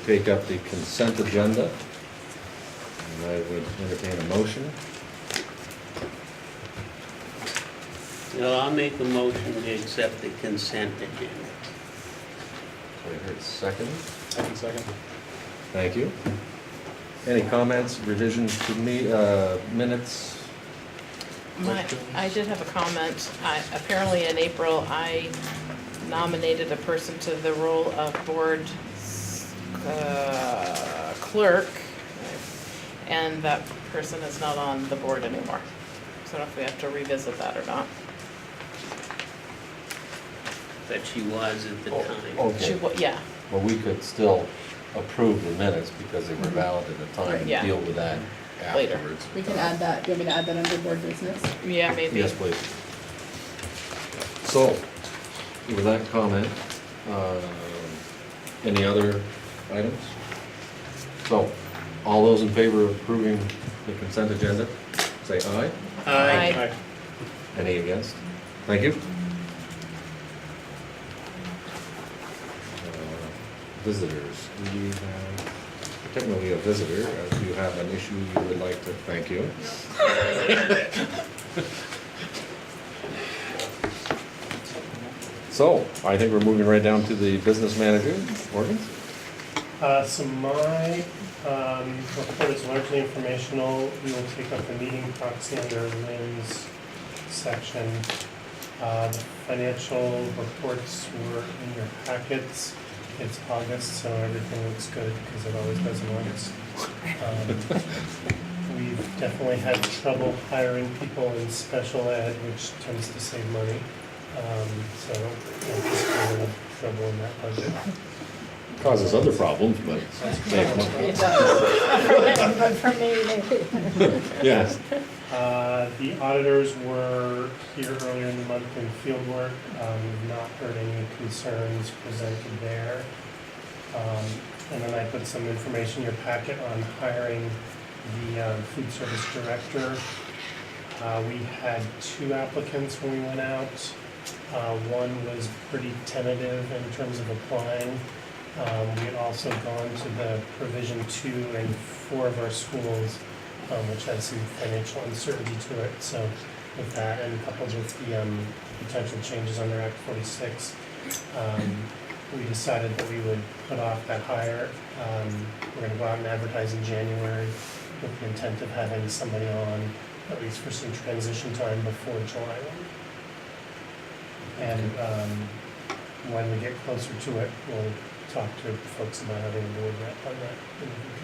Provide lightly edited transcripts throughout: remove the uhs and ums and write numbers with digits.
take up the consent agenda. And I would entertain a motion. No, I'll make a motion to accept the consent agenda. So I heard second. I can second. Thank you. Any comments, revisions to me, minutes? I did have a comment. Apparently in April, I nominated a person to the role of board clerk, and that person is not on the board anymore. So I don't know if we have to revisit that or not. That she was at the time. Okay, Yeah, well, we could still approve the minutes because they were valid at the time and Yeah. deal with that Later. afterwards. We can add that, do you want me to add that under board business? yeah, maybe. Yes, please. So, with that comment, any other items? So, all those in favor of approving the consent agenda, say aye. Aye. Any against? Thank you. Visitors, we have, technically a visitor, if you have an issue you would like to, thank you. So, I think we're moving right down to the business manager, Morgan. So my report is largely informational. We will take up the meeting proxy under Lynn's section. The financial reports were in your packets. It's August, so everything looks good because it always does in August. We've definitely had trouble hiring people in special ed, which tends to save money. So don't anticipate any trouble in that budget. Causes other problems, but saves money. It does. But for me, maybe. Yes. The auditors were here earlier in the month in field work. We've not heard any concerns presented there. And then I put some information in your packet on hiring the food service director. We had 2 applicants when we went out. One was pretty tentative in terms of applying. We had also gone to the Provision 2 in 4 of our schools, which has some financial uncertainty to it. So with that, and coupled with the potential changes under Act 46, we decided that we would put off that hire. We're going to go out and advertise in January with the intent of having somebody on, at least for some transition time before July 1. And when we get closer to it, we'll talk to folks about having a board rep on that interview.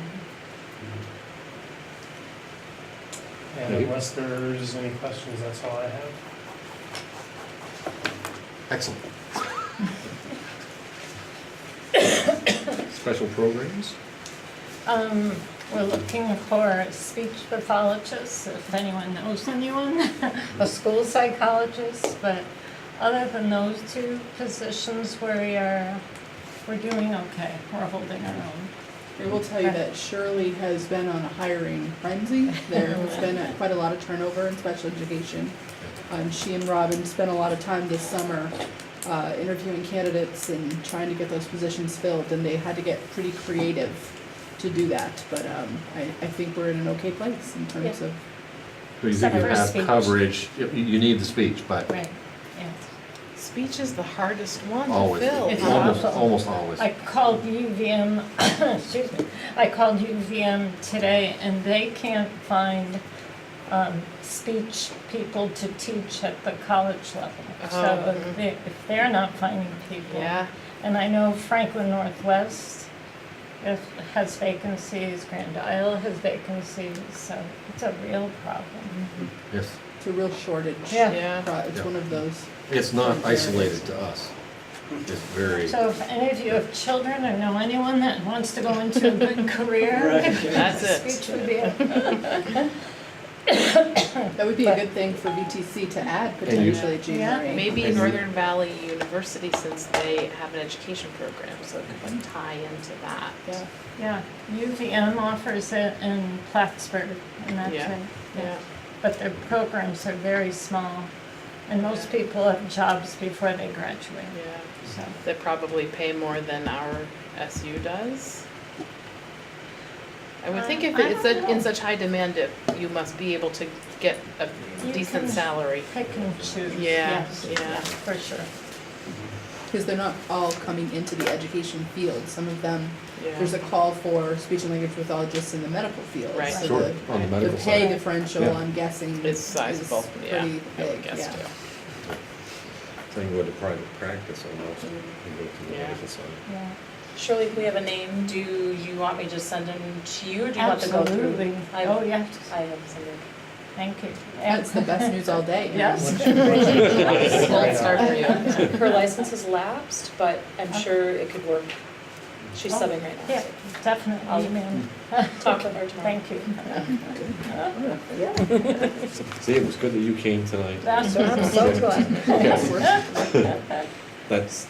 And unless there's any questions, that's all I have. Excellent. Special programs? We're looking for speech pathologists, if anyone knows anyone, a school psychologist, but other than those 2 positions, we're doing okay. We're holding our own. I will tell you that Shirley has been on a hiring frenzy. There has been quite a lot of turnover in special education. She and Robin spent a lot of time this summer interviewing candidates and trying to get those positions filled, and they had to get pretty creative to do that. But I think we're in an okay place in terms of. So you think you Except for have speech. coverage, you need the speech, but Right, yes. Speech is the hardest one always, to fill. It's almost, awful. almost always. I called UVM, excuse me, I called UVM today and they can't find speech people to teach at the college level. So if they're not finding people. Yeah, And I know Franklin Northwest has vacancies, Grand Isle has vacancies, so it's a real problem. Yes, It's a real shortage. yeah. It's one of those. it's not isolated to us. It's very, So if any of you have children or know anyone that wants to go into a good career, That's it. speech would be it. That would be a good thing for VTC to add potentially, Jean Yeah. Marie. Maybe And- Northern Valley University, since they have an education program, so it could like tie into that. Yeah. Yeah, UVM offers it in Plattsburgh, and that's Yeah. it. Yeah. But their programs are very small, and most people have jobs before they graduate, Yeah. so. They probably pay more than our SU does. I would think if I it's don't know. in such high demand, you must be able to get a You decent can salary. Pick and choose. Yeah, Yes, yeah. for sure. Because they're not all coming into the education field. Some of them, Yeah. there's a call for speech and language pathologists in the medical field. Right. So Sure, the- on the the medical pay side. differential, Yeah. I'm guessing, It's is sizable, yeah, pretty I would big, guess yeah. too. Same with the private practice almost, you go to the Yeah. medical side. Yeah. Shirley, if we have a name, do you want me to send them to you, or do you want to go through? Absolutely. I- Oh, yes, I have somebody. thank you. That's the best news all day. Yes. Gold star for you. Her license has lapsed, but I'm sure it could work. She's Oh, subbing right now. Yeah, definitely, I'll amen. Talk with her tomorrow. Thank you. See, it was good that you came tonight. That's what I'm so glad. That's,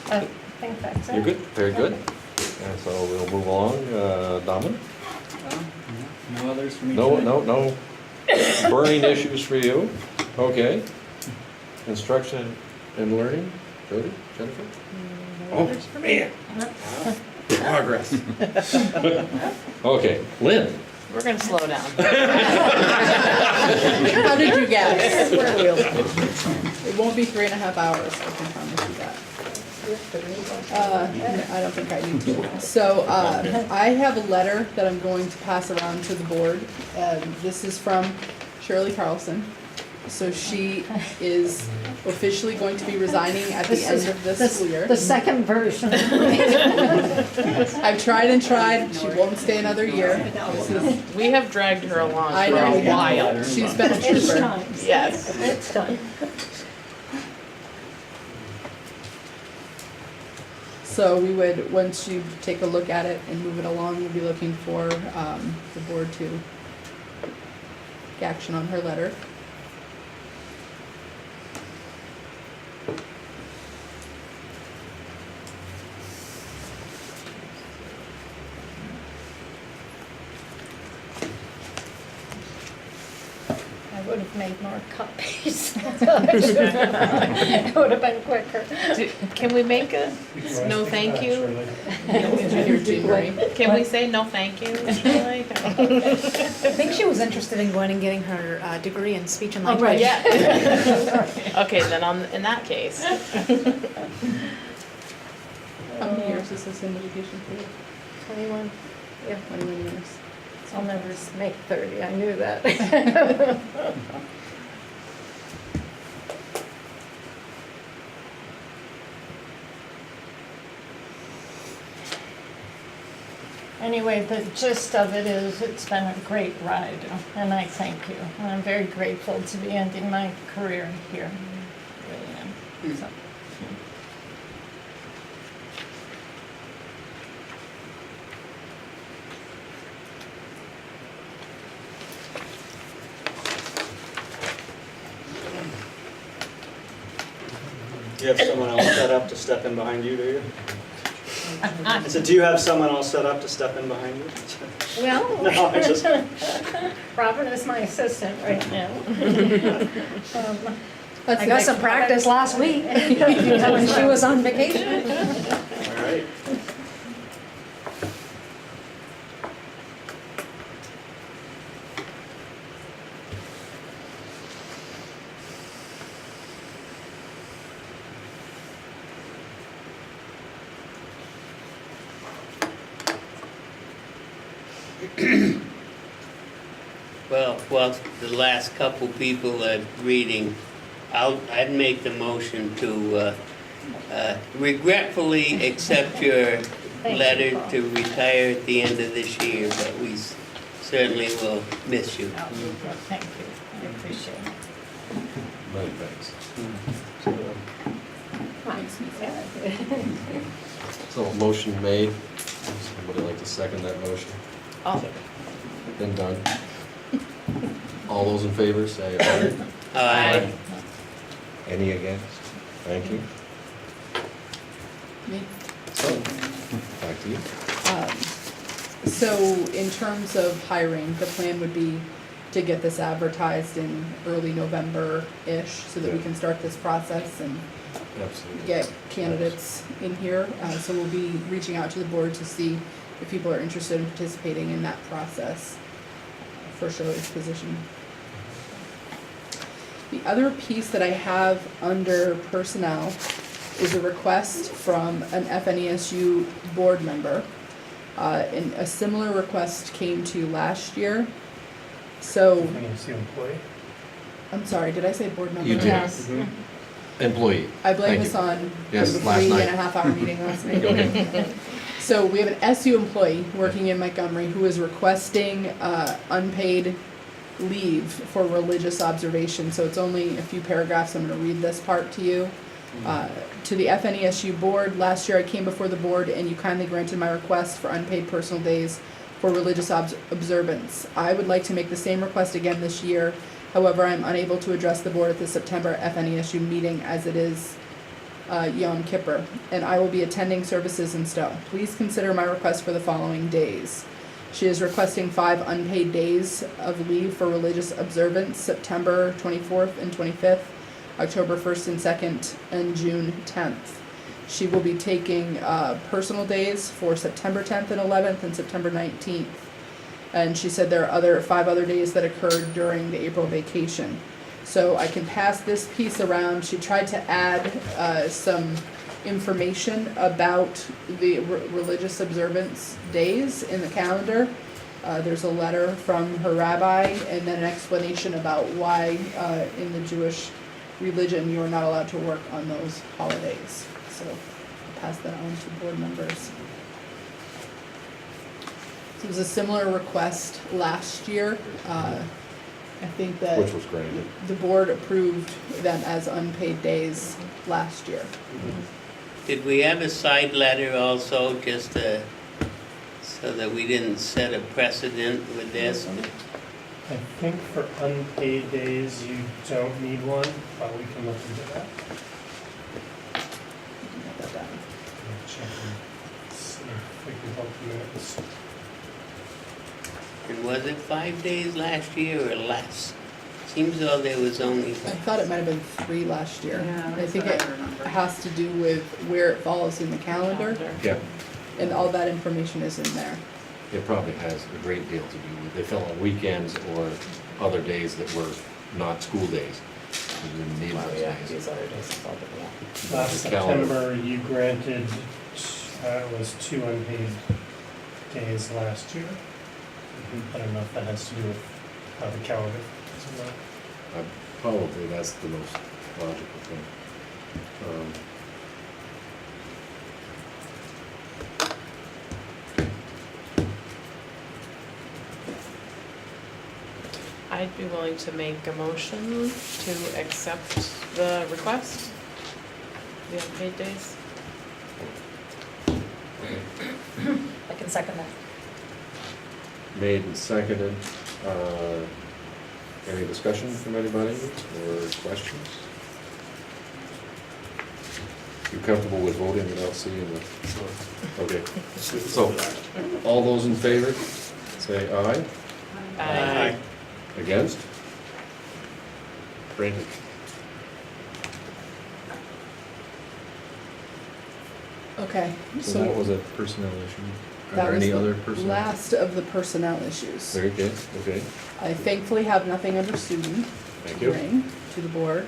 I think that's it. you're good, very good. And so we'll move along, Dominic? No others for me No, tonight? no burning issues for you, okay. Instruction and learning, Jody, Jennifer? Oh, man. Progress. Okay, Lynn? We're gonna slow down. How did you guess? It won't be 3.5 hours, I can promise you that. I don't think I need to. So, I have a letter that I'm going to pass around to the board. This is from Shirley Carlson. So she is officially going to be resigning at the end of this school year. The second version. I've tried and tried, she won't stay another year. This is, We have dragged her along I for know, a while. she's been a It's trooper. time. Yes. It's time. So we would, once you take a look at it and move it along, we'll be looking for the board to take action on her letter. I would have made more copies. It would have been quicker. Can we make a no thank you? Your January. Can we say no thank you? Shirley? I think she was interested in going and getting her degree in speech and Oh, language. right. Yeah. Okay, then in that case, How many years is this in education for you? 21. Yeah, 21 years. I'll never make 30, I knew that. Anyway, the gist of it is, it's been a great ride, and I thank you. And I'm very grateful to be ending my career here. Really am. So, Do you have someone else set up to step in behind you, do you? I said, do you have someone else set up to step in behind you? Well, No, I just, Robin is my assistant right now. That's I the got next some practice last week when she was on vacation. all right. Well, the last couple people are reading, I'd make the motion to regretfully accept your Thank you, letter Paul. to retire at the end of this year, but we certainly will miss you. Oh, well, thank you, I appreciate it. Many thanks. So a motion made, somebody like to second that motion? oh, Then done. All those in favor say aye. Aye. Any against? Thank you. Me. So, back to you. So in terms of hiring, the plan would be to get this advertised in early November-ish so that we can start this process and Absolutely. get candidates in here. So we'll be reaching out to the board to see if people are interested in participating in that process for Shirley's position. The other piece that I have under personnel is a request from an FNESU board member. And a similar request came to you last year. So, FNESU employee. I'm sorry, did I say board member? You did. Yes. Employee. I blame Thank this you. on Yes, the last night. 3.5 hour meeting last night. Okay. So we have an SU employee working in Montgomery who is requesting unpaid leave for religious observation. So it's only a few paragraphs. I'm going to read this part to you. To the FNESU board, last year I came before the board and you kindly granted my request for unpaid personal days for religious observance. I would like to make the same request again this year. However, I'm unable to address the board at the September FNESU meeting as it is Yom Kippur, and I will be attending services in Stowe. Please consider my request for the following days. She is requesting 5 unpaid days of leave for religious observance, September 24th and 25th, October 1st and 2nd, and June 10th. She will be taking personal days for September 10th and 11th and September 19th. And she said there are 5 other days that occurred during the April vacation. So I can pass this piece around. She tried to add some information about the religious observance days in the calendar. There's a letter from her rabbi and then an explanation about why in the Jewish religion you are not allowed to work on those holidays. So I'll pass that on to board members. So it was a similar request last year. I think that Which was granted. the board approved them as unpaid days last year. Did we have a side letter also, just so that we didn't set a precedent with this? I think for unpaid days, you don't need one, but we can look into that. Note that down. Check and see if we can help the minutes. And was it 5 days last year or less? Seems though there was only, I thought it might have been 3 last year. Yeah, I think it has to do with where it falls in the calendar, Yeah, and all that information is in there. it probably has a great deal to do with, they fell on weekends or other days that were not school days. You didn't need those days. other days fall to the Last The calendar. September, you granted, was 2 unpaid days last year. I don't know if that has to do with how the calendar is or not. Probably that's the most logical thing. I'd be willing to make a motion to accept the request, the unpaid days. I can second that. Made and seconded. Any discussion from anybody or questions? You comfortable with voting without seeing the? Okay. So, all those in favor, say aye. Aye. Against? Granted. Okay, So that so was a personnel issue. Are that there was any the other personnel? last of the personnel issues. Very good, okay, I thankfully have nothing under student thank to you. bring to the board,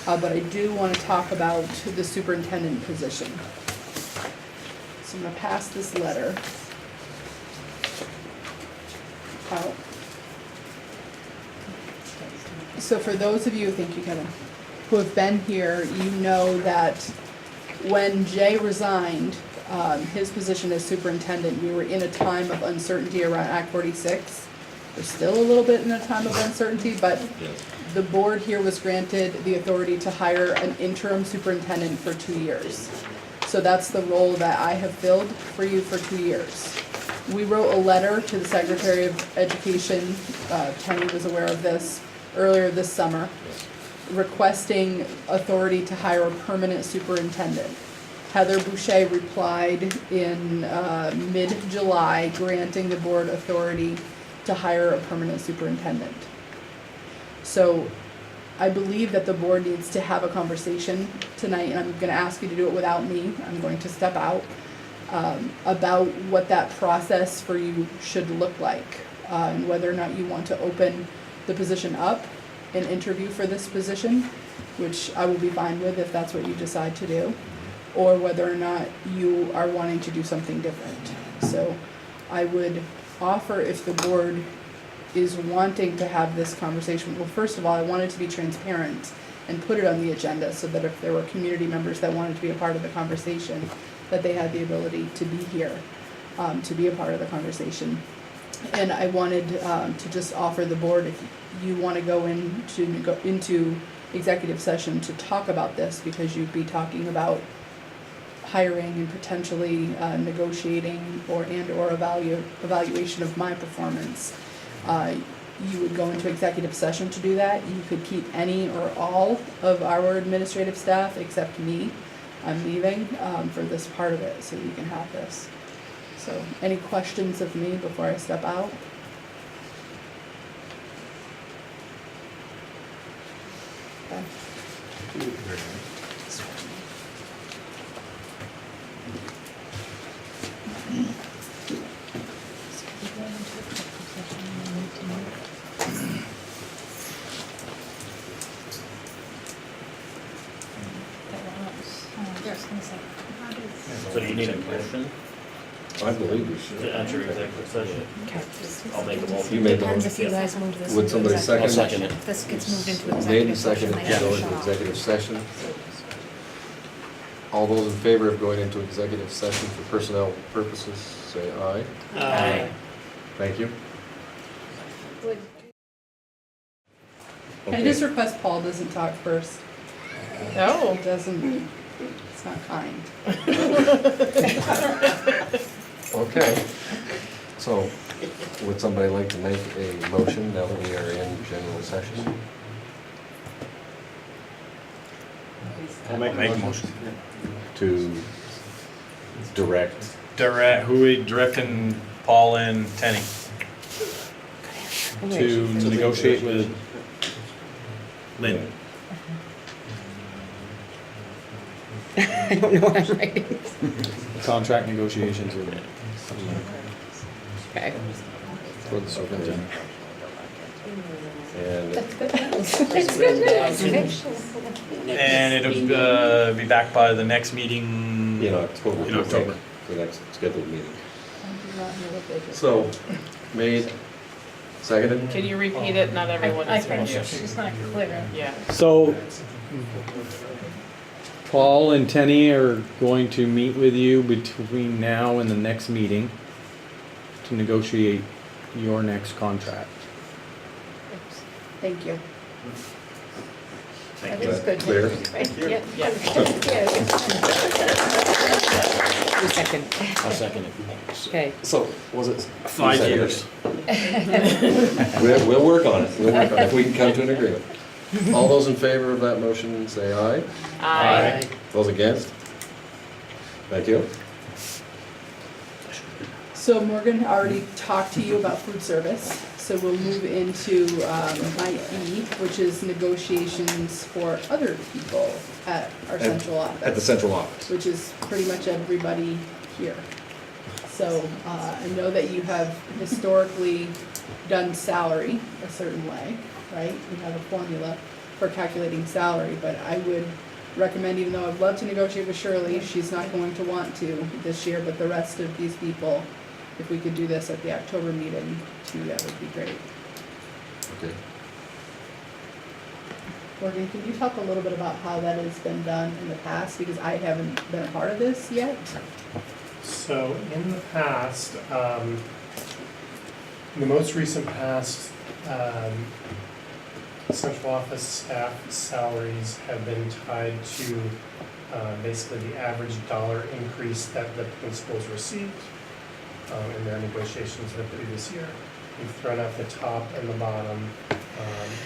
but I do want to talk about the superintendent position. So I'm going to pass this letter out. So for those of you, thank you, Kevin, who have been here, you know that when Jay resigned, his position as superintendent, we were in a time of uncertainty around Act 46. We're still a little bit in a time of uncertainty, but Yes. the board here was granted the authority to hire an interim superintendent for 2 years. So that's the role that I have filled for you for 2 years. We wrote a letter to the Secretary of Education, Penny was aware of this, earlier this summer, Yes. requesting authority to hire a permanent superintendent. Heather Boucher replied in mid-July, granting the board authority to hire a permanent superintendent. So I believe that the board needs to have a conversation tonight, and I'm gonna ask you to do it without me. I'm going to step out. about what that process for you should look like, and whether or not you want to open the position up and interview for this position, which I will be fine with if that's what you decide to do, or whether or not you are wanting to do something different. So I would offer, if the board is wanting to have this conversation, well, first of all, I wanted to be transparent and put it on the agenda so that if there were community members that wanted to be a part of the conversation, that they had the ability to be here, to be a part of the conversation. And I wanted to just offer the board, if you want to go into executive session to talk about this, because you'd be talking about hiring and potentially negotiating or evaluation of my performance. You would go into executive session to do that. You could keep any or all of our administrative staff except me. I'm leaving for this part of it, so you can have this. So, any questions of me before I step out? Okay. So do you need a motion I believe we should. to enter executive session? Okay. I'll make a motion. You made the Depends motion. if you guys move this. Would into somebody executive second? I'll second it. If this gets moved into Made and executive session, seconded they to go have to into shut off. executive session. All those in favor of going into executive session for personnel purposes, say aye. Aye. Thank you. Can I just request Paul doesn't talk first? No. He doesn't, it's not kind. Okay. So, would somebody like to make a motion now that we are in general session? I'll make a motion. To direct, Who we directing Paul and Tenny to negotiate with Lynn? I don't know what I'm writing. Contract negotiations with Lynn. Okay. for the superintendent. And It's good. And it'll be back by the next meeting. in October. In October. The next scheduled meeting. So, made, seconded? Can you repeat it? Not everyone I is think finished. she's not clear. Yeah. So, Paul and Tenny are going to meet with you between now and the next meeting to negotiate your next contract. Thank you. That is good. Clear? Yeah. Yeah. Who's second? I'll second it. Okay. So, was it? 5 years. We'll work on it. We'll work on it if we can come to an agreement. All those in favor of that motion say aye. Aye. Those against? Thank you. So Morgan already talked to you about food service, so we'll move into my E, which is negotiations for other people at our central office. At the central office. Which is pretty much everybody here. So I know that you have historically done salary a certain way, right? You have a formula for calculating salary, but I would recommend, even though I'd love to negotiate with Shirley, she's not going to want to this year, but the rest of these people, if we could do this at the October meeting too, that would be great. Okay. Morgan, could you talk a little bit about how that has been done in the past, because I haven't been a part of this yet? So in the past, in the most recent past, central office staff salaries have been tied to basically the average dollar increase that the principals received in their negotiations the previous year. We've thrown out the top and the bottom,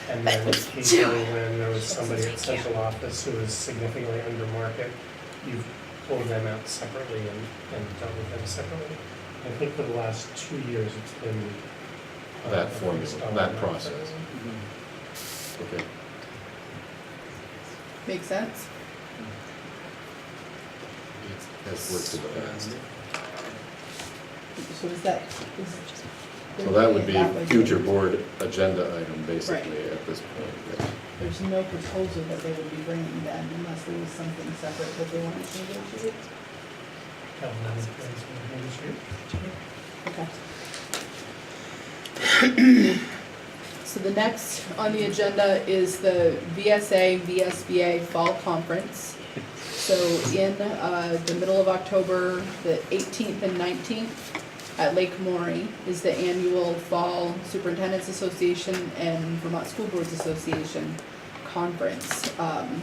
and then occasionally when there was somebody at central office who was significantly under market, you've pulled them out separately and dealt with them separately. I think for the last 2 years, it's been That focused formula, on that process. Okay. Makes sense? That's worked in the past. So is that, So that would be that way. future board agenda item, basically, at this point. There's no proposal that they would be bringing then unless there was something separate that they wanted to negotiate. Tell them that it's gonna be Okay. So the next on the agenda is the VSA, VSBA Fall Conference. So in the middle of October, the 18th and 19th at Lake Maury is the annual Fall Superintendent's Association and Vermont School Boards Association Conference.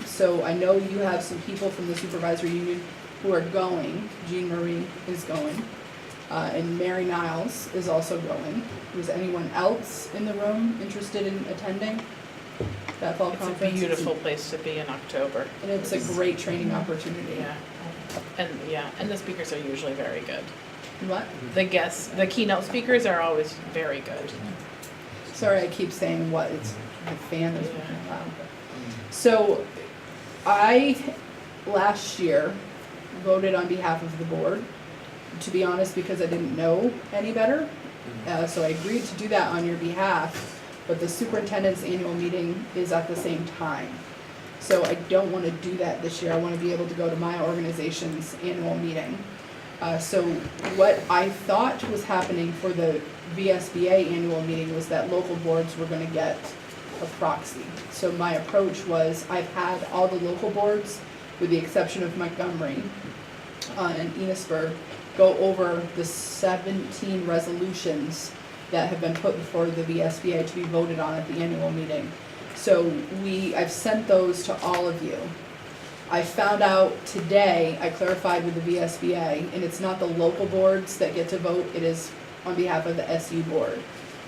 So I know you have some people from the Supervisory Union who are going. Jean Marie is going. And Mary Niles is also going. Is anyone else in the room interested in attending that fall It's a conference? beautiful place to be in October. And it's a great training opportunity. Yeah, and the speakers are usually very good. What? The guests, the keynote speakers are always very good. Sorry, I keep saying what, it's the fan is Yeah. loud. So, I, last year, voted on behalf of the board, to be honest, because I didn't know any better. So I agreed to do that on your behalf, but the superintendent's annual meeting is at the same time. So I don't want to do that this year. I want to be able to go to my organization's annual meeting. So what I thought was happening for the VSBA annual meeting was that local boards were going to get a proxy. So my approach was, I've had all the local boards, with the exception of Montgomery and Enosburg, go over the 17 resolutions that have been put before the VSBA to be voted on at the annual meeting. So I've sent those to all of you. I found out today, I clarified with the VSBA, and it's not the local boards that get to vote, it is on behalf of the SU board.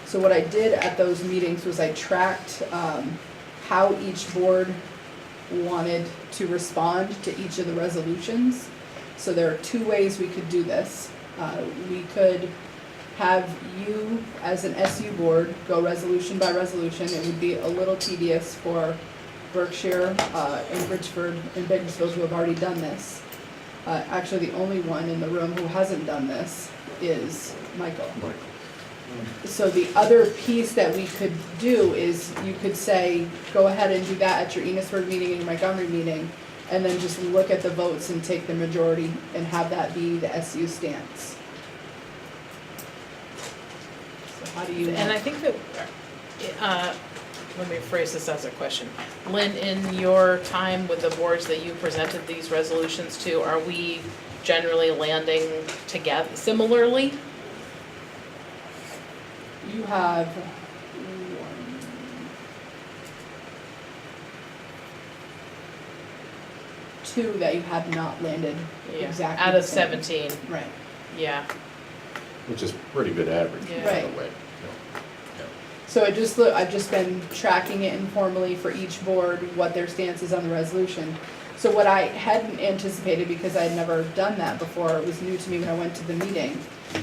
So what I did at those meetings was I tracked how each board wanted to respond to each of the resolutions. So there are two ways we could do this. We could have you, as an SU board, go resolution by resolution. It would be a little tedious for Berkshire and Bridgeford and Bakersfield who have already done this. Actually, the only one in the room who hasn't done this is Michael. So the other piece that we could do is you could say, go ahead and do that at your Enosburg meeting and your Montgomery meeting, and then just look at the votes and take the majority and have that be the SU stance. So how do you? And I think that, let me phrase this as a question. Lynn, in your time with the boards that you presented these resolutions to, are we generally landing together similarly? You have two that you have not landed Yeah, exactly out the of same. 17, Right. yeah. Which is pretty good average, Yeah. by Right. the way. So I've just been tracking it informally for each board, what their stance is on the resolution. So what I hadn't anticipated, because I had never done that before, it was new to me when I went to the meeting,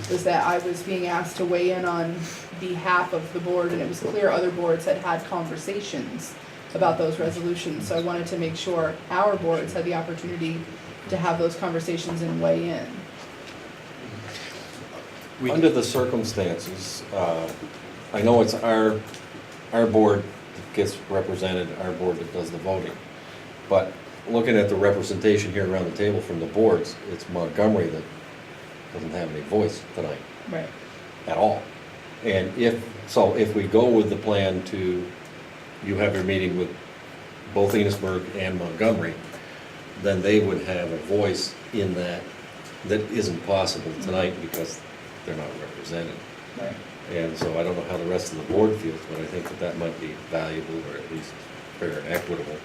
was that I was being asked to weigh in on behalf of the board, and it was clear other boards had had conversations about those resolutions. So I wanted to make sure our boards had the opportunity to have those conversations and weigh in. Under the circumstances, I know it's our board that gets represented, our board that does the voting. But looking at the representation here around the table from the boards, it's Montgomery that doesn't have any voice tonight Right. at all. And if we go with the plan to, you have your meeting with both Enosburg and Montgomery, then they would have a voice in that isn't possible tonight because they're not represented. Right. And so I don't know how the rest of the board feels, but I think that might be valuable or at least fair and equitable.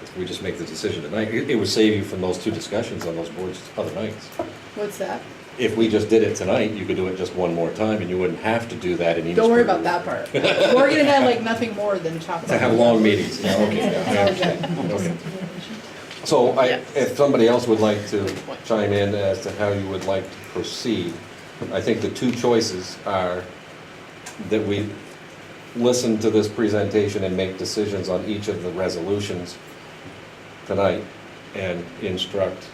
If we just make the decision tonight, it would save you from those two discussions on those boards other nights. What's that? If we just did it tonight, you could do it just one more time and you wouldn't have to do that in Enosburg. Don't worry about that part. We're gonna have like nothing more than chop. To have long meetings, yeah, okay. Okay. So if somebody else would like to chime in as to how you would like to proceed, I think the two choices are that we listen to this presentation and make decisions on each of the resolutions tonight and instruct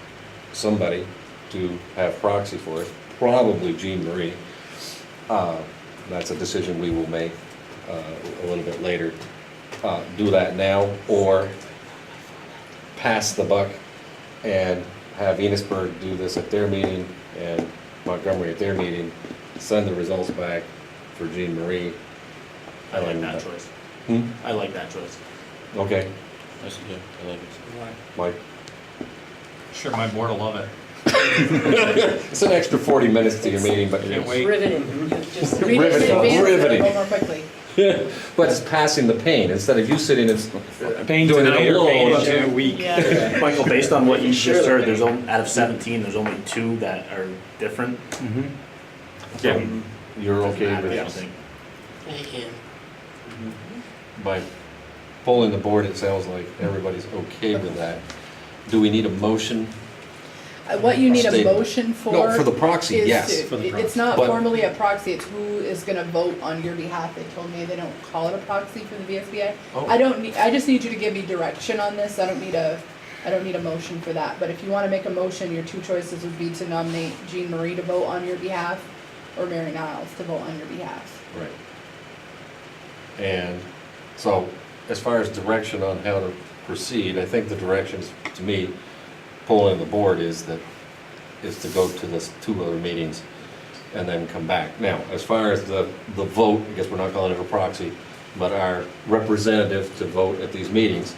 somebody to have proxy for it, probably Jean Marie. That's a decision we will make a little bit later. Do that now, or pass the buck and have Enosburg do this at their meeting and Montgomery at their meeting, send the results back for Jean Marie. I like that choice. I like that choice. Okay, Yeah, I like it. Mike? Sure, my board will love it. It's an extra 40 minutes to your meeting, but Can't wait. Riveting. Just Read it in Riveting, advance, riveting. it'll go more quickly. but it's passing the pain instead of you sitting and Pain doing it tonight or pain alone. in 2 weeks? Yeah. Michael, based on what you just heard, there's out of 17, there's only 2 that are different. Mhm. Yeah, you're okay with I don't that? think. I am. By polling the board, it sounds like everybody's okay with that. Do we need a motion? What you need a Statement. motion for. No, for the proxy, is yes. to- For the It's not But- formally a proxy, it's who is gonna vote on your behalf. They told me they don't call it a proxy for the VSBA. Oh. I just need you to give me direction on this. I don't need a motion for that. But if you wanna make a motion, your 2 choices would be to nominate Jean Marie to vote on your behalf or Mary Niles to vote on your behalf. Right. And so, as far as direction on how to proceed, I think the directions, to me, polling the board is to go to the 2 other meetings and then come back. Now, as far as the vote, I guess we're not calling it a proxy, but our representative to vote at these meetings,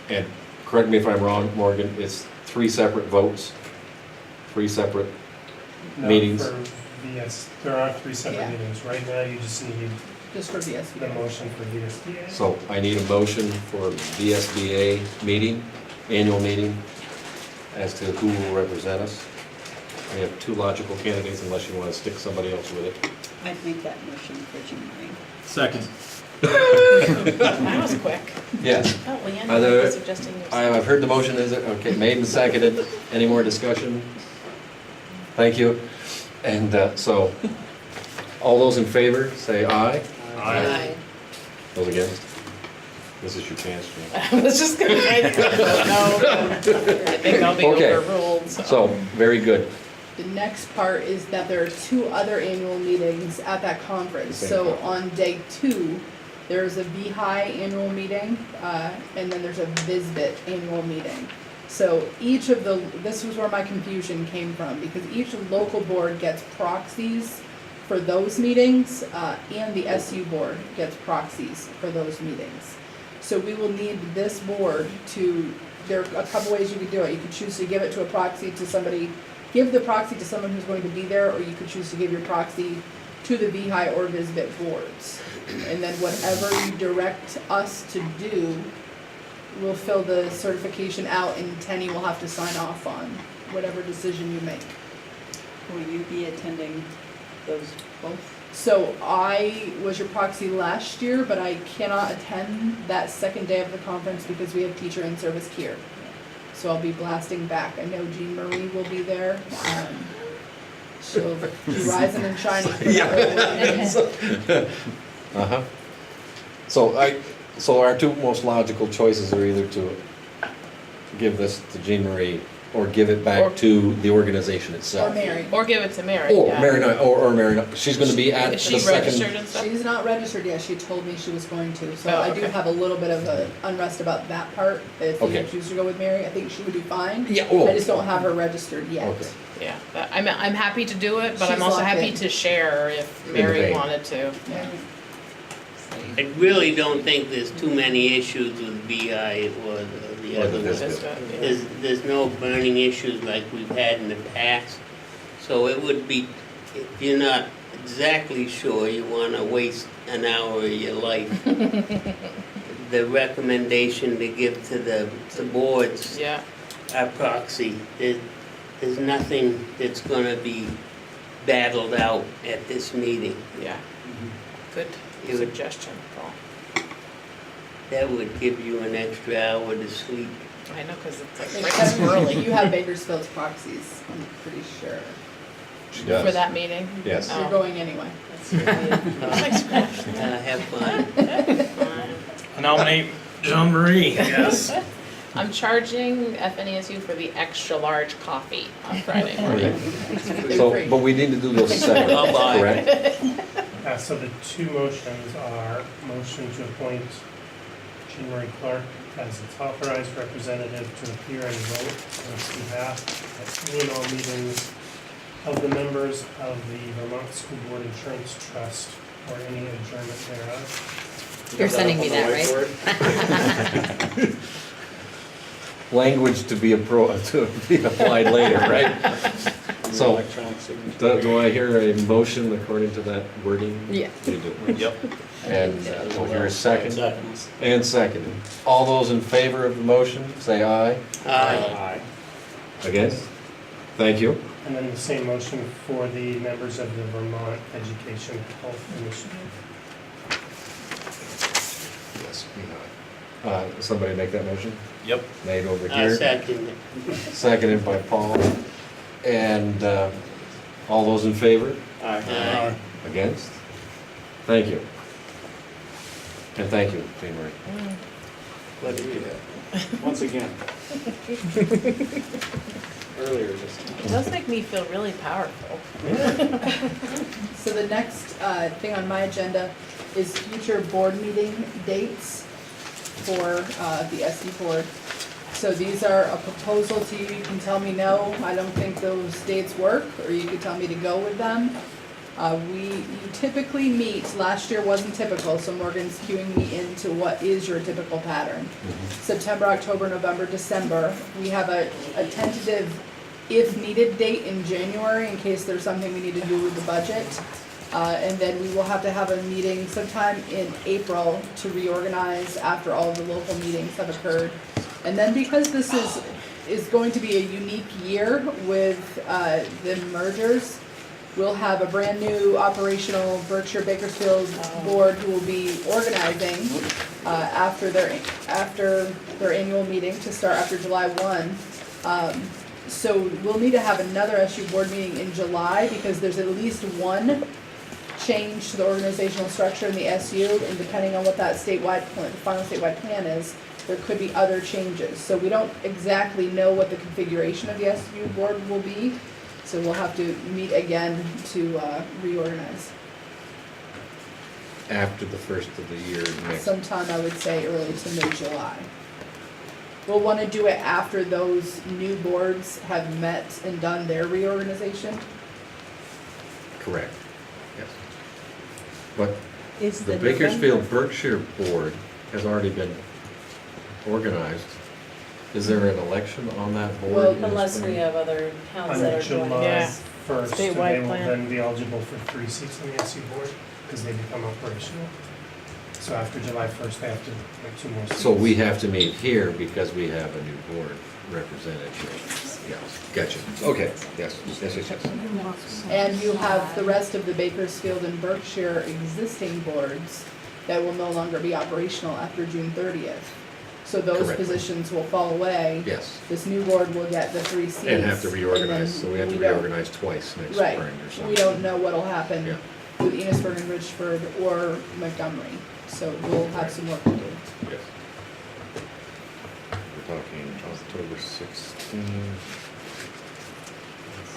and correct me if I'm wrong, Morgan, it's 3 separate votes, 3 separate No, meetings. for VS, there are 3 separate Yeah. meetings. Right now, you just need Just for the VSBA. motion for VSBA. So I need a motion for VSBA meeting, annual meeting, as to who will represent us. We have 2 logical candidates unless you want to stick somebody else with it. I'd make that motion for Jean Marie. Second. That was quick. Yes. Oh, Leanne, Are you there- were suggesting yours. I've heard the motion, is it? Okay, made and seconded. Any more discussion? Thank you. And so, all those in favor, say aye. Aye. Those against? This is your chance, Jane. I was just gonna say, no, I think I'll be Okay. overruled, So, very good. The next part is that there are 2 other annual meetings at that conference. Same So conference. on day 2, there's a VHI annual meeting, and then there's a VISBIT annual meeting. So each of this was where my confusion came from, because each local board gets proxies for those meetings, and the SU board gets proxies for those meetings. So we will need this board there are a couple ways you could do it. You could choose to give it to a proxy to somebody, give the proxy to someone who's going to be there, or you could choose to give your proxy to the VHI or VISBIT boards. And then whatever you direct us to do, we'll fill the certification out and Tenny will have to sign off on whatever decision you make. Will you be attending those both? So I was your proxy last year, but I cannot attend that second day of the conference because we have teacher in service here. So I'll be blasting back. I know Jean Marie will be there. She'll be rising and shining. for that role. Uh-huh. So our 2 most logical choices are either to give this to Jean Marie or give it Or- back to the organization Or itself. Mary. Or give it to Mary, Or yeah. Mary, or Mary, she's gonna be at the Is she second. registered and stuff? She's not registered yet. She told me she was going to. So Oh, I do okay. have a little bit of a unrest about that part. If you Okay. choose to go with Mary, I think she would do fine. Yeah, well, I just don't have her registered yet. Okay. Yeah, I'm happy to do it, but I'm She's also locked happy in. to share if the Mary vein. wanted to. Yeah. I really don't think there's too many issues with BI or the Or other the ones. VISBIT. There's no burning issues like we've had in the past. So it would be, if you're not exactly sure you wanna waste an hour of your life, the recommendation to give to the boards, Yeah, our proxy, there's nothing that's gonna be battled out at this meeting. yeah. Good It would- suggestion, Paul. That would give you an extra hour to sleep. I know, because it's I like think right early You have Bakersfield's proxies, I'm pretty sure. She does. for that meeting. Yes. Oh. You're going anyway. Like scratch. Have fun. I nominate Jean Marie, yes. I'm charging FNESU for the extra large coffee on Friday morning. So, but we need to do those separate, Bye-bye. correct? So the two motions are motion to appoint Jean Marie Clark as its authorized representative to appear and vote on its behalf at any and all meetings of the members of the Vermont School Board Insurance Trust or any adjournment thereof. You're sending me that, right? right? Language to be applied later, right? So, Electronic signature. do I hear a motion according to that wording? Yeah. You do. Yep. And do I hear a second? Seconds. And seconded. All those in favor of the motion, say aye. Aye. Against? Thank you. And then the same motion for the members of the Vermont Education Health Initiative. Yes, we have. Somebody make that motion? Yep. Made over I here. second it. Seconded by Paul. And all those in favor? Aye. Aye. Against? Thank you. And thank you, Jean Marie. Glad to hear that. Once again. Earlier this time. It does make me feel really powerful. So the next thing on my agenda is future board meeting dates for the SU board. So these are a proposal to you. You can tell me no, I don't think those dates work, or you could tell me to go with them. You typically meet, last year wasn't typical, so Morgan's queuing me into what is your typical pattern. September, October, November, December. We have a tentative, if needed, date in January in case there's something we need to do with the budget. And then we will have to have a meeting sometime in April to reorganize after all of the local meetings have occurred. And then because this is going to be a unique year with the mergers, we'll have a brand new operational Berkshire Bakersfield board who will be organizing after their annual meeting to start after July 1. So we'll need to have another SU board meeting in July because there's at least one change to the organizational structure in the SU, and depending on what that statewide plan, final statewide plan is, there could be other changes. So we don't exactly know what the configuration of the SU board will be. So we'll have to meet again to reorganize. After the first of the year next. Sometime I would say early to mid-July. We'll want to do it after those new boards have met and done their reorganization. Correct. Yes. But Is the Bakersfield Berkshire Board has already been organized. Is there an election on that board? Well, in the Unless we spring? have other towns that On are joining July Yeah. us. 1st, they Statewide will plan. then be eligible for 3 seats on the SU board because they become operational. So after July 1st, they have to make 2 more seats. So we have to meet here because we have a new board represented here. Yeah, gotcha. Okay, yes. And you have the rest of the Bakersfield and Berkshire existing boards that will no longer be operational after June 30th. So those Correct. positions will fall away. Yes, This new board will get the 3 seats. and have to and reorganize, then so we have to don't- reorganize twice next spring Right. or something. We don't know what'll happen Yeah. with Enosburg and Richford or Montgomery, so we'll have some work to do. Yes. We're talking October 16.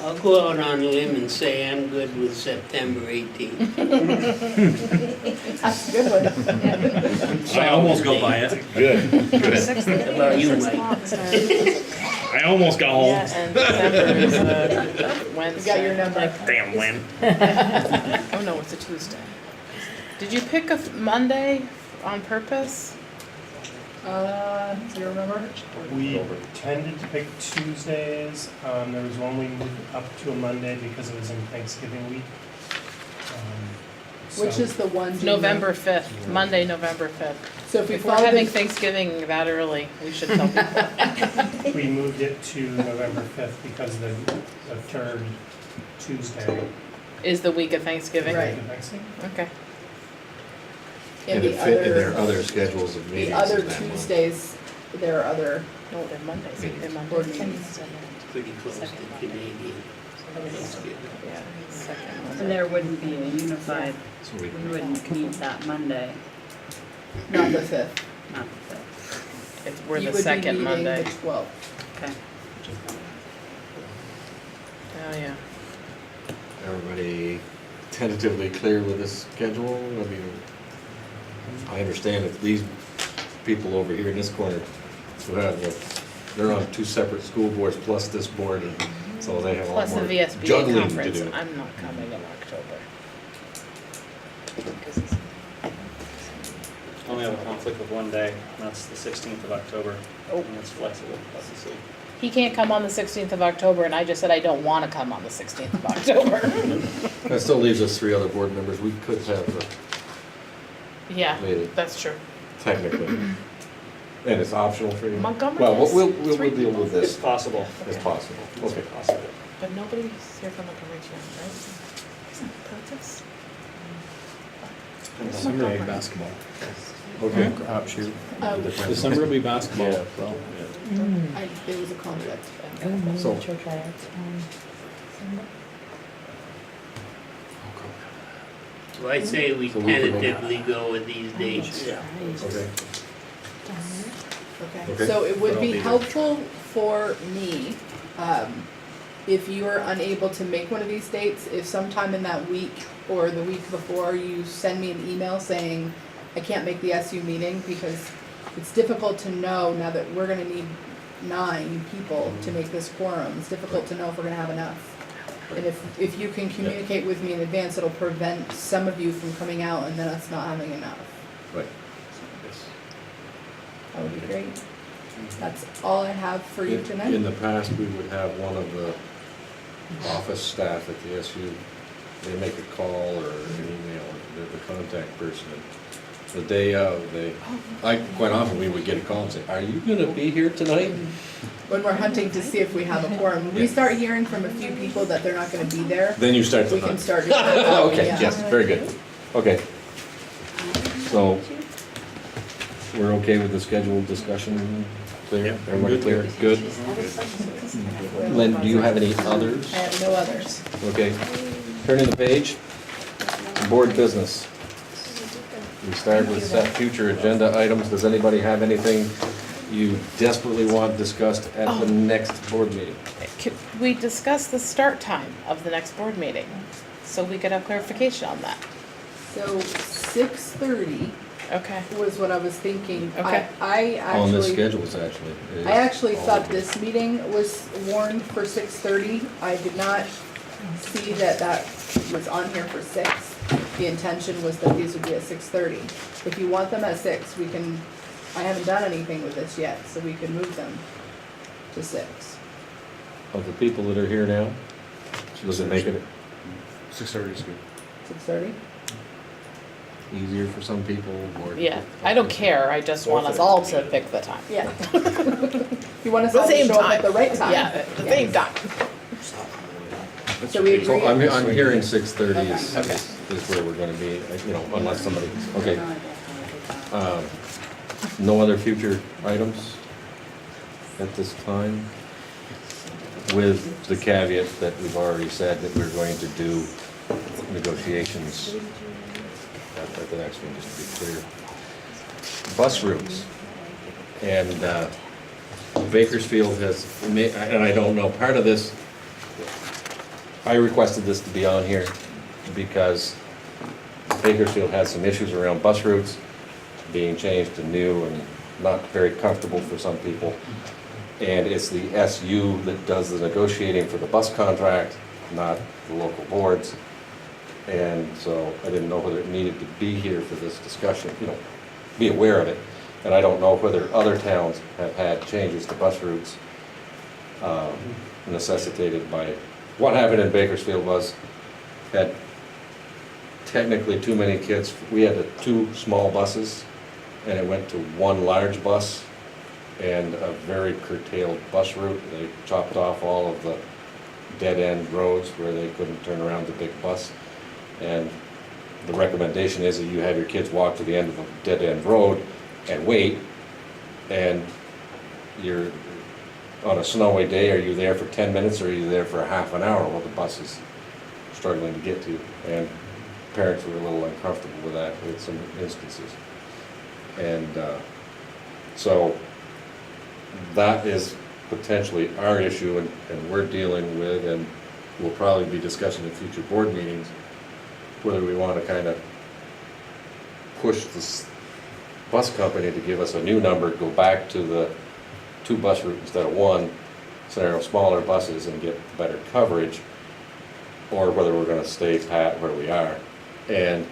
I'll go out on a limb and say I'm good with September 18th. That's a good one. I almost got by it. Good, good. How about you, Mike? I almost got home. Yeah, and December is a You Wednesday. got your number. Damn, Lynn. Oh no, it's a Tuesday. Did you pick a Monday on purpose? Do you remember? We tended to pick Tuesdays. There was one we moved up to a Monday because it was in Thanksgiving week. Which So- is the one? June November 5th, Monday, November 5th. So if we If we're follow having the, Thanksgiving that early, we should tell people. We moved it to November 5th because the third Tuesday. Is the week of Thanksgiving? Right. Okay. and And the it fit in their other, other schedules of the meetings other in that month. Tuesdays, there are other No, they're Mondays. Meetings. They're board Mondays. meetings. Pretty close to Canadian. Yeah, second Monday. And there wouldn't be a unified, So we we wouldn't meet that Monday, Not the 5th. not the 5th. We're You the would be second meeting Monday. the 12th. Okay. Oh, yeah. Everybody tentatively clear with this schedule? I mean, I understand that these people over here in this corner who have, they're on 2 separate school boards plus this board, and so they have a lot Plus the more VSBA juggling to conference, do. I'm not coming in October. I only have a conflict with one day, and that's the 16th of October. Oh. And it's flexible, that's the city. He can't come on the 16th of October, and I just said I don't want to come on the 16th of October. That still leaves us 3 other board members. We could have Yeah, made it that's true. technically. And it's optional for you? Montgomery Well, has we'll 3 deal with It's this. possible. It's possible. It's Okay. possible. But nobody's here from Montgomery tonight, right? Isn't it practice? December will be basketball. Okay. Crapshoot. Oh, December will be basketball, Yeah. so. there was a conflict. So, So I say we So we can- tentatively go with these dates. Yeah. okay. Okay, Okay. so it But would I'll be be there. helpful for me, if you are unable to make one of these dates, if sometime in that week or the week before, you send me an email saying, I can't make the SU meeting, because it's difficult to know now that we're gonna need 9 people to make this quorum. It's difficult to know if we're gonna have enough. And if you can communicate with me in advance, it'll prevent some of you from coming out and then us not having enough. Right. That would be great. That's all I have for you In tonight. the past, we would have one of the office staff at the SU, they make a call or an email, they're the contact person. The day of, quite often, we would get a call and say, are you gonna be here tonight? When we're hunting to see if we have a quorum, we Yeah. start hearing from a few people that they're not gonna be there, Then you start to we can hunt. start doing that. Okay, Yeah. yes, very good. Okay. So, we're okay with the scheduled discussion? Clear? Everybody clear? Good? Len, do you have any others? I have no others. Okay. Turning the page, board business. We start with set future agenda items. Does anybody have anything you desperately want discussed at the next board meeting? Could we discuss the start time of the next board meeting? So we could have clarification on that. So 6:30 Okay. was what I was thinking. Okay. I On this actually, schedule, it's actually. it is I actually all thought over. this meeting was warned for 6:30. I did not see that that was on here for 6. The intention was that these would be at 6:30. If you want them at 6, we can, I haven't done anything with this yet, so we can move them to 6. Of the people that are here now, does it make it 6:30 is good. 6:30? easier for some people, more? Yeah, I don't care, I just want us all to pick the time. Yeah. You want us The all to same show up at time. the right time? Yeah, at the same time. So we agree? So I'm hearing 6:30 Okay. is where we're gonna be, unless somebody, okay. No other future items at this time? With the caveat that we've already said that we're going to do negotiations at the next one, just to be clear. Bus routes. And Bakersfield has, and I don't know, part of this, I requested this to be on here because Bakersfield has some issues around bus routes being changed to new and not very comfortable for some people. And it's the SU that does the negotiating for the bus contract, not the local boards. And so I didn't know whether it needed to be here for this discussion, be aware of it. And I don't know whether other towns have had changes to bus routes necessitated by, what happened in Bakersfield was, had technically too many kids. We had 2 small buses, and it went to 1 large bus and a very curtailed bus route. They chopped off all of the dead-end roads where they couldn't turn around the big bus. And the recommendation is that you have your kids walk to the end of a dead-end road and wait, and you're, on a snowy day, are you there for 10 minutes or are you there for a half an hour? Well, the bus is struggling to get to, and parents were a little uncomfortable with that in some instances. And so that is potentially our issue and we're dealing with, and we'll probably be discussing in future board meetings, whether we want to kind of push this bus company to give us a new number, go back to the 2 bus route instead of 1, scenario, smaller buses and get better coverage, or whether we're going to stay pat where we are. And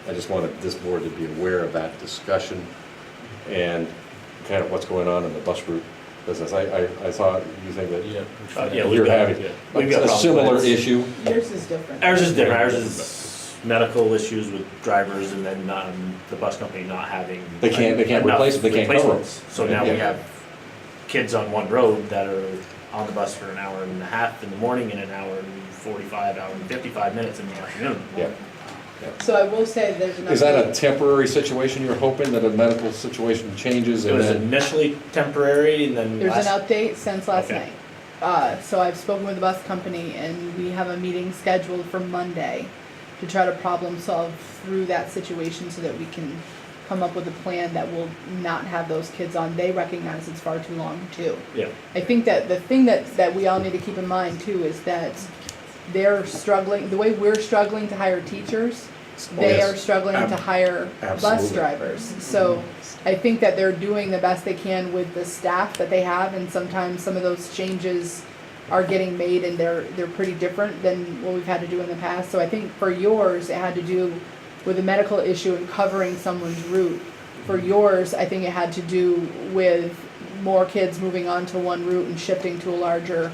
I just wanted this board to be aware of that discussion and kind of what's going on in the bus route business. I thought, you think that you're having we've got a problems, similar but it's- issue? Yours is different. Ours is different. Ours is medical issues with drivers, and then the bus company not having. They can't enough replace it, they can't cover it. replacements. So now we Yeah. have kids on one road that are on the bus for an hour and a half in the morning and an hour and 45, hour and 55 minutes in the afternoon. Yeah. So I will say there's an Is that a update. temporary situation you're hoping, that a medical situation changes It and was then? initially temporary, and then There's an last, update since last Okay. night. So I've spoken with the bus company and we have a meeting scheduled for Monday to try to problem solve through that situation so that we can come up with a plan that will not have those kids on. They recognize it's far too long too. yeah. I think that the thing that we all need to keep in mind too is that they're struggling, the way we're struggling to hire teachers, they yes. are struggling to hire bus Absolutely. drivers. So I think that they're doing the best they can with the staff that they have, and sometimes some of those changes are getting made and they're pretty different than what we've had to do in the past. So I think for yours, it had to do with a medical issue and covering someone's route. For yours, I think it had to do with more kids moving on to one route and shifting to a larger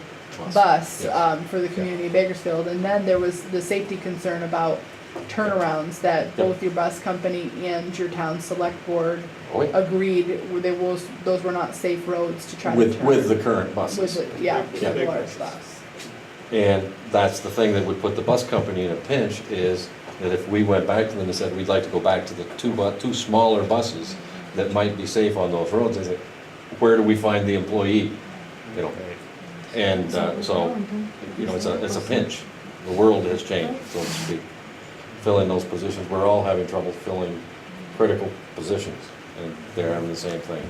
bus Yes. for the community of Bakersfield. And then there was the safety concern about turnarounds that both your bus company and your town select board Oh, yeah. agreed those were not safe roads to try to turn. With the current buses. With the, yeah, Yeah. the large bus. And that's the thing that would put the bus company in a pinch, is that if we went back to them and said, we'd like to go back to the two smaller buses that might be safe on those roads, they say, where do we find the employee? You know, and so, you know, it's a pinch. The world has changed, so to speak. Filling those positions, we're all having trouble filling critical positions, and they're having the same thing.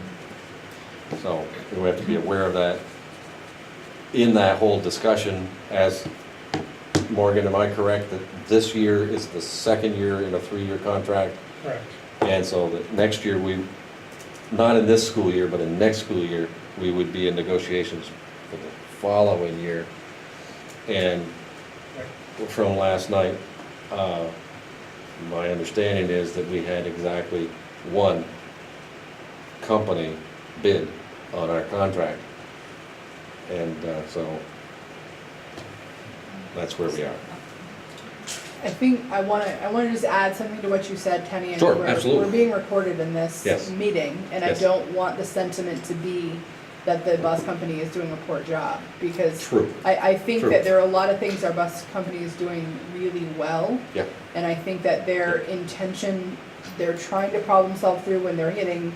So we have to be aware of that. In that whole discussion, as Morgan, am I correct that this year is the second year in a 3-year contract? Correct. And so that next year not in this school year, but in next school year, we would be in negotiations for the following year. And from last night, my understanding is that we had exactly one company bid on our contract. And so that's where we are. I think I wanna just add something to what you said, Kenny. Sure, We're absolutely. being recorded in this Yes. meeting, and Yes. I don't want the sentiment to be that the bus company is doing a poor job, because True. I think True. that there are a lot of things our bus company is doing really well. Yeah. And I think that their intention, they're trying to problem solve through when they're hitting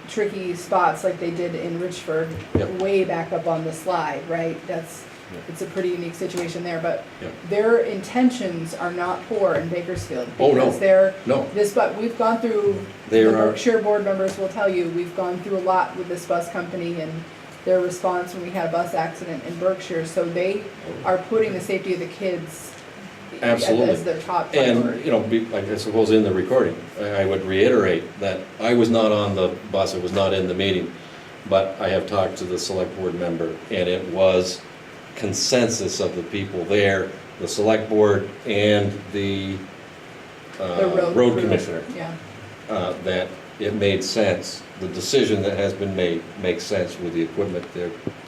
tricky spots like they did in Richford, Yep. way back up on the slide, right? Yep. It's a pretty unique situation there, but Yep. their intentions are not poor in Bakersfield. Oh, no. Because they're, No, but we've gone through, the there are, Berkshire board members will tell you, we've gone through a lot with this bus company and their response when we had a bus accident in Berkshire, so they are putting the safety of the kids Absolutely. as their top and, priority. you know, I suppose in the recording, I would reiterate that I was not on the bus, I was not in the meeting, but I have talked to the select board member, and it was consensus of the people there, the select board and the The road crew. commissioner, Yeah, that it made sense. The decision that has been made makes sense with the equipment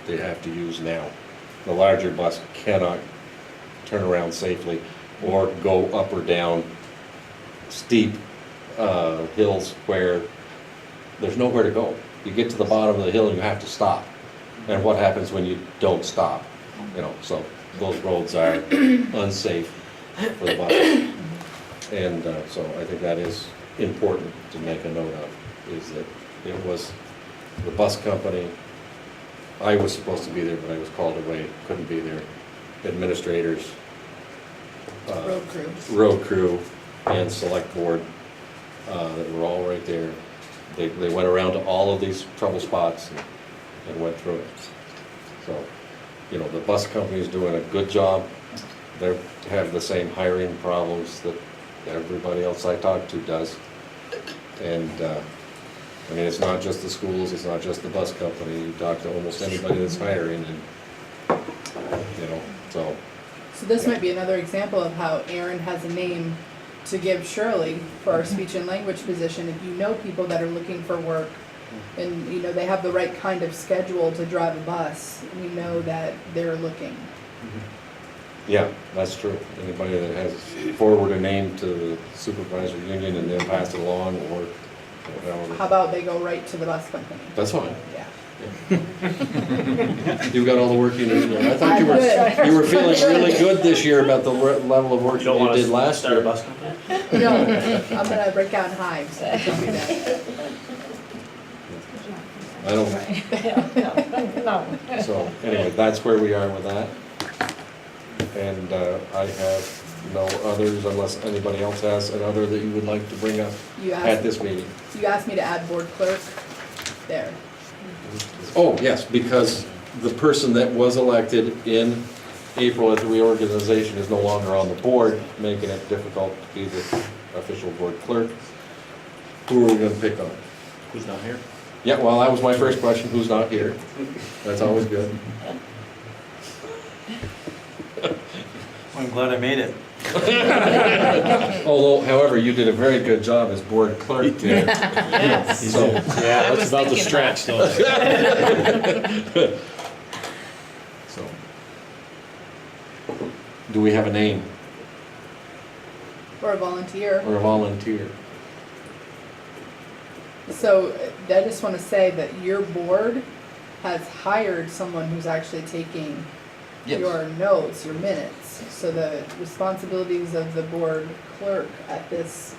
they have to use now. The larger bus cannot turn around safely or go up or down steep hills where there's nowhere to go. You get to the bottom of the hill and you have to stop. And what happens when you don't stop? You know, so those roads are unsafe for the bus. And so I think that is important to make a note of, is that it was the bus company. I was supposed to be there, but I was called away, couldn't be there. Administrators, road crew. road crew, and select board, that were all right there. They went around to all of these trouble spots, and went through it. So, you know, the bus company is doing a good job. They have the same hiring problems that everybody else I talk to does. And, I mean, it's not just the schools, it's not just the bus company. You talk to almost anybody that's hiring and, you know, so. So this might be another example of how Aaron has a name to give Shirley for our speech and language position. If you know people that are looking for work and, you know, they have the right kind of schedule to drive a bus, we know that they're looking. Yeah, that's true. Anybody that has forward a name to the supervisory union and then pass it along or How however. about they go right to the bus company? That's fine. Yeah. You got all the work you need. I thought I'm good. you were feeling really good this year about the level of work You don't you want did to last start a year. bus company? No, I'm gonna break out in hives. So don't do that. I don't, No. so anyway, that's where we are with that. And I have no others unless anybody else has another that you would like to bring up You at asked, this meeting. you asked me to add board clerk there. Oh, yes, because the person that was elected in April at the reorganization is no longer on the board, making it difficult to be the official board clerk. Who are we gonna pick on? Who's not here? Yeah, well, that was my first question, who's not here? That's always good. I'm glad I made it. Although, however, you did a very good job as board clerk there. Yes. So, Yeah, I that's was about the thinking stretch about though. so. Do we have a name Or a volunteer. or a volunteer? So I just want to say that your board has hired someone who's actually taking your notes, your minutes. So the responsibilities of the board clerk at this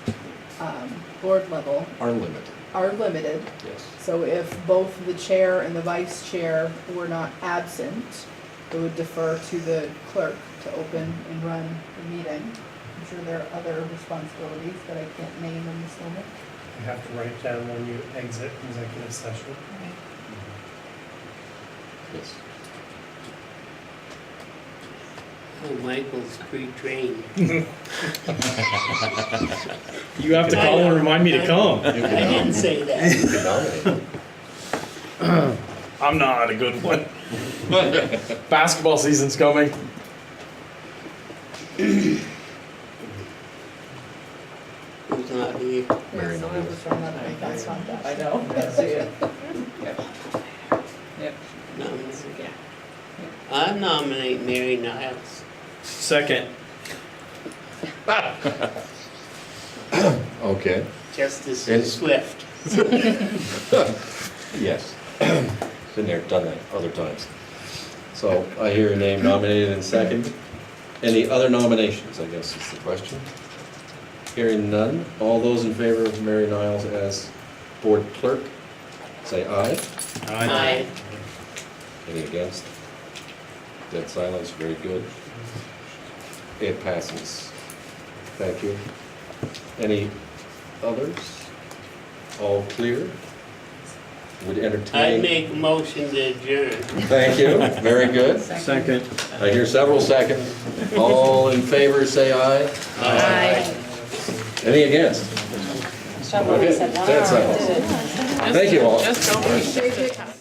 board level Are limited, are limited. yes. So if both the chair and the vice chair were not absent, it would defer to the clerk to open and run the meeting. I'm sure there are other responsibilities that I can't name in this moment. You have to write down when you exit executive session. Yes. Oh, Michael's pre-trained. You have to call and remind me to come. I didn't say that. You can nominate. I'm not a good one. Basketball season's coming. Who's not here? Mary Niles. That's not that. I know, I see it. Nominate. I nominate Mary Niles. Second. Okay, Justice And- Swift. yes. Been there, done that other times. So I hear a name nominated and second. Any other nominations, I guess is the question. Hearing none, all those in favor of Mary Niles as board clerk, say aye. Aye. Any against? Dead silence, very good. It passes. Thank you. Any others? All clear? Would I entertain. make a motion to adjourn. Thank you, very good. Second. I hear several seconds. All in favor, say aye. Aye. Any against? Shall we Okay, said 1 dead hour, silence. did it? Thank you all. Just go for it.